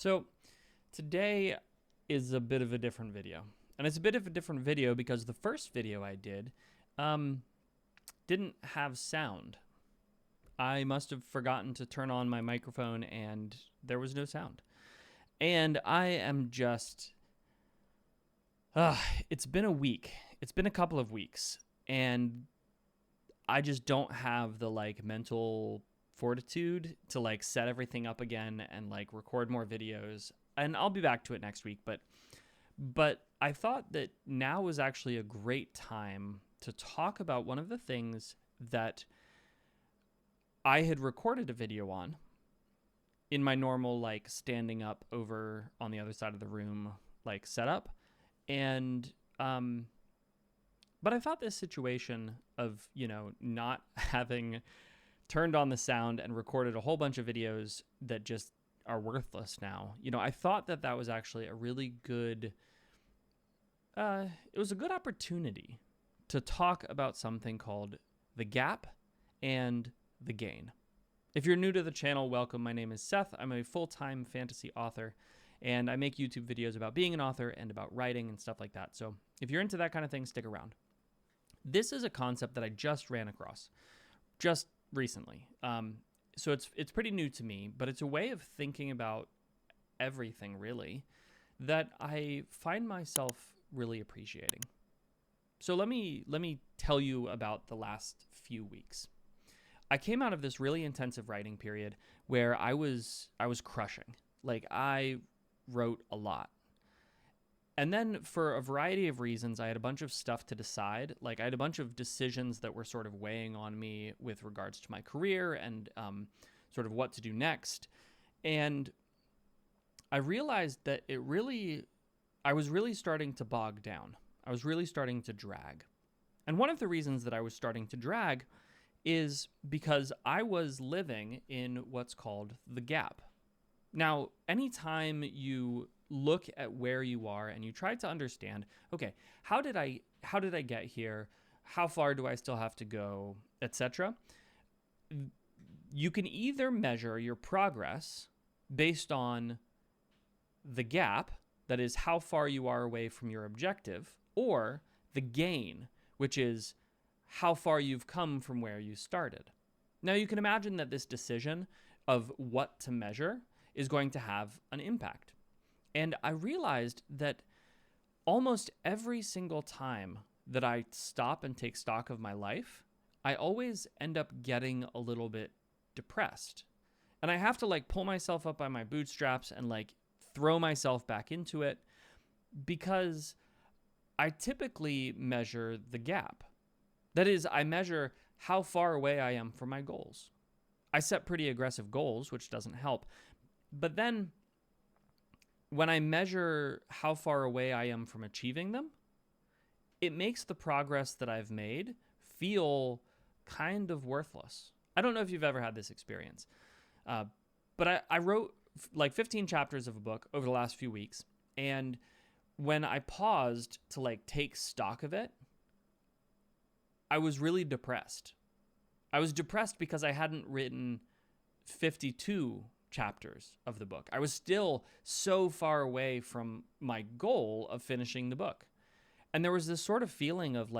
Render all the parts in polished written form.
So today is a bit of a different video. And it's a bit of a different video because the first video I did didn't have sound. I must have forgotten to turn on my microphone and there was no sound. And I am just... it's been a week. It's been a couple of weeks. And I just don't have the mental fortitude to set everything up again and record more videos. And I'll be back to it next week, but I thought that now was actually a great time to talk about one of the things that I had recorded a video on in my normal standing up over on the other side of the room setup. And but I thought this situation of, not having turned on the sound and recorded a whole bunch of videos that just are worthless now, I thought that that was actually a really good, it was a good opportunity to talk about something called the gap and the gain. If you're new to the channel, welcome. My name is Seth. I'm a full-time fantasy author, and I make YouTube videos about being an author and about writing and stuff like that. So if you're into that kind of thing, stick around. This is a concept that I just ran across just recently. So it's pretty new to me, but it's a way of thinking about everything really that I find myself really appreciating. So let me tell you about the last few weeks. I came out of this really intensive writing period where I was crushing. I wrote a lot. And then for a variety of reasons, I had a bunch of stuff to decide. I had a bunch of decisions that were sort of weighing on me with regards to my career and sort of what to do next. And I realized that I was really starting to bog down. I was really starting to drag. And one of the reasons that I was starting to drag is because I was living in what's called the gap. Now, anytime you look at where you are and you try to understand, okay, how did I get here? How far do I still have to go, etc.? You can either measure your progress based on the gap, that is how far you are away from your objective, or the gain, which is how far you've come from where you started. Now, you can imagine that this decision of what to measure is going to have an impact. And I realized that almost every single time that I stop and take stock of my life, I always end up getting a little bit depressed. And I have to pull myself up by my bootstraps and throw myself back into it because I typically measure the gap. That is, I measure how far away I am from my goals. I set pretty aggressive goals, which doesn't help. But then when I measure how far away I am from achieving them, it makes the progress that I've made feel kind of worthless. I don't know if you've ever had this experience, but I wrote 15 chapters of a book over the last few weeks, and when I paused to take stock of it, I was really depressed. I was depressed because I hadn't written 52 chapters of the book. I was still so far away from my goal of finishing the book. And there was this sort of feeling of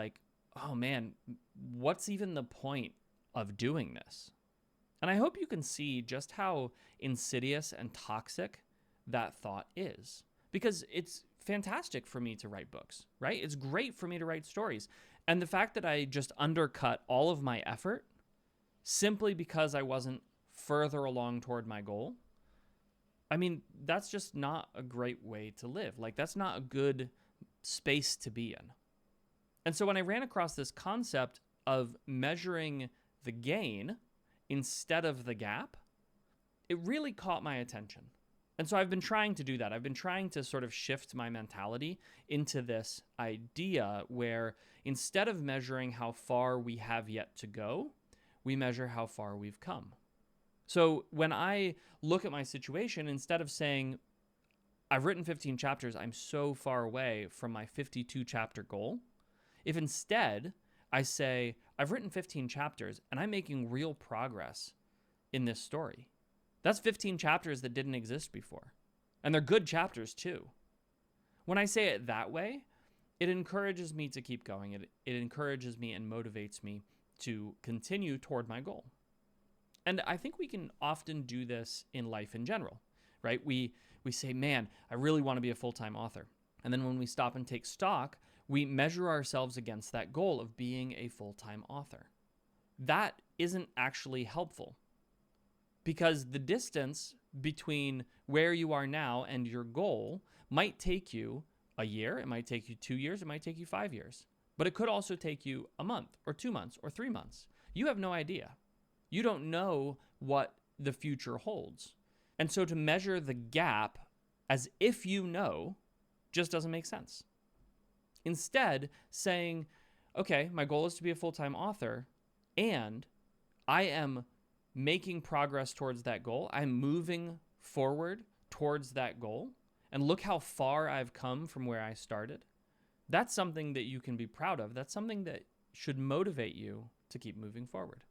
oh man, what's even the point of doing this? And I hope you can see just how insidious and toxic that thought is. Because it's fantastic for me to write books, right? It's great for me to write stories. And the fact that I just undercut all of my effort simply because I wasn't further along toward my goal, I mean, that's just not a great way to live. That's not a good space to be in. And so when I ran across this concept of measuring the gain instead of the gap, it really caught my attention. And so I've been trying to do that. I've been trying to sort of shift my mentality into this idea where instead of measuring how far we have yet to go, we measure how far we've come. So when I look at my situation, instead of saying, I've written 15 chapters, I'm so far away from my 52 chapter goal, if instead I say, I've written 15 chapters and I'm making real progress in this story, that's 15 chapters that didn't exist before. And they're good chapters too. When I say it that way, it encourages me to keep going. It encourages me and motivates me to continue toward my goal. And I think we can often do this in life in general, right? We say, man, I really want to be a full-time author. And then when we stop and take stock, we measure ourselves against that goal of being a full-time author. That isn't actually helpful, because the distance between where you are now and your goal might take you a year, it might take you 2 years, it might take you 5 years, but it could also take you a month or 2 months or 3 months. You have no idea. You don't know what the future holds. And so to measure the gap as if you know just doesn't make sense. Instead, saying, okay, my goal is to be a full-time author, and I am making progress towards that goal. I'm moving forward towards that goal. And look how far I've come from where I started. That's something that you can be proud of. That's something that should motivate you to keep moving forward.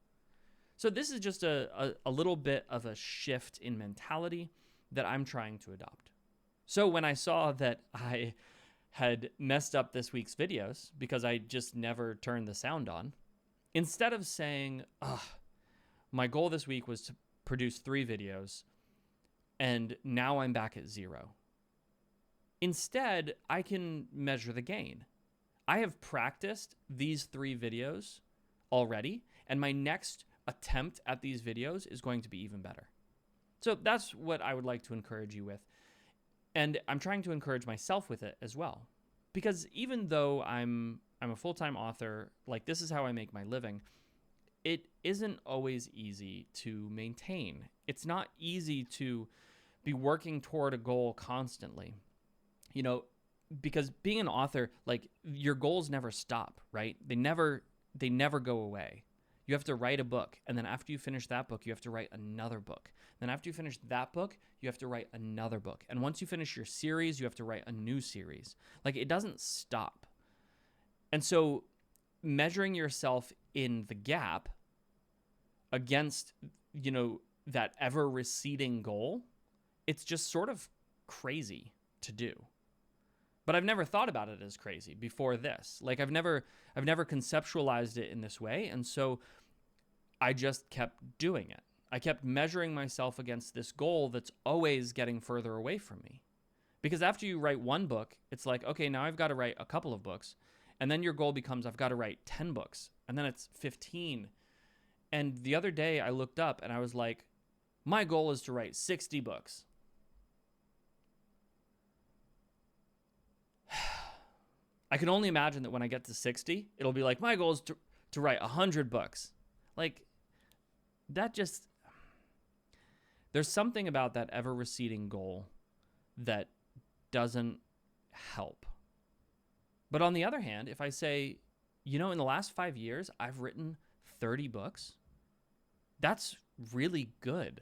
So this is just a little bit of a shift in mentality that I'm trying to adopt. So when I saw that I had messed up this week's videos because I just never turned the sound on, instead of saying, my goal this week was to produce 3 videos and now I'm back at 0. Instead, I can measure the gain. I have practiced these 3 videos already, and my next attempt at these videos is going to be even better. So that's what I would like to encourage you with. And I'm trying to encourage myself with it as well. Because even though I'm a full-time author, like this is how I make my living, it isn't always easy to maintain. It's not easy to be working toward a goal constantly. You know, because being an author, like your goals never stop, right? They never go away. You have to write a book, and then after you finish that book, you have to write another book. Then after you finish that book, you have to write another book. And once you finish your series, you have to write a new series. Like it doesn't stop. And so measuring yourself in the gap against, you know, that ever receding goal, it's just sort of crazy to do. But I've never thought about it as crazy before this. Like I've never conceptualized it in this way. And so I just kept doing it. I kept measuring myself against this goal that's always getting further away from me. Because after you write one book, it's like, okay, now I've got to write a couple of books. And then your goal becomes, I've got to write 10 books. And then it's 15. And the other day I looked up and I was like, my goal is to write 60 books. I can only imagine that when I get to 60, it'll be like, my goal is to write 100 books. Like, that just, there's something about that ever receding goal that doesn't help. But on the other hand, if I say, you know, in the last 5 years, I've written 30 books, that's really good.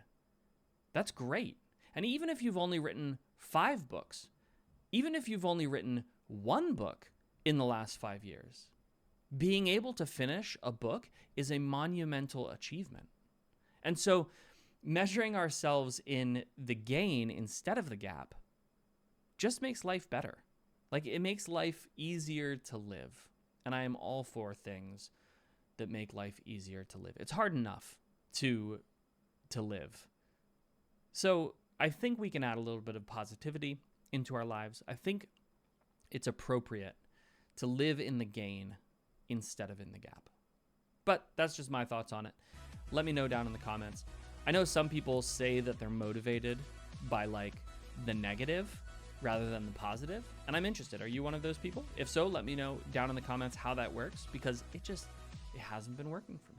That's great. And even if you've only written 5 books, even if you've only written 1 book in the last 5 years, being able to finish a book is a monumental achievement. And so measuring ourselves in the gain instead of the gap just makes life better. Like it makes life easier to live. And I am all for things that make life easier to live. It's hard enough to live. So I think we can add a little bit of positivity into our lives. I think it's appropriate to live in the gain instead of in the gap. But that's just my thoughts on it. Let me know down in the comments. I know some people say that they're motivated by like the negative rather than the positive, and I'm interested. Are you one of those people? If so, let me know down in the comments how that works, because it hasn't been working for me.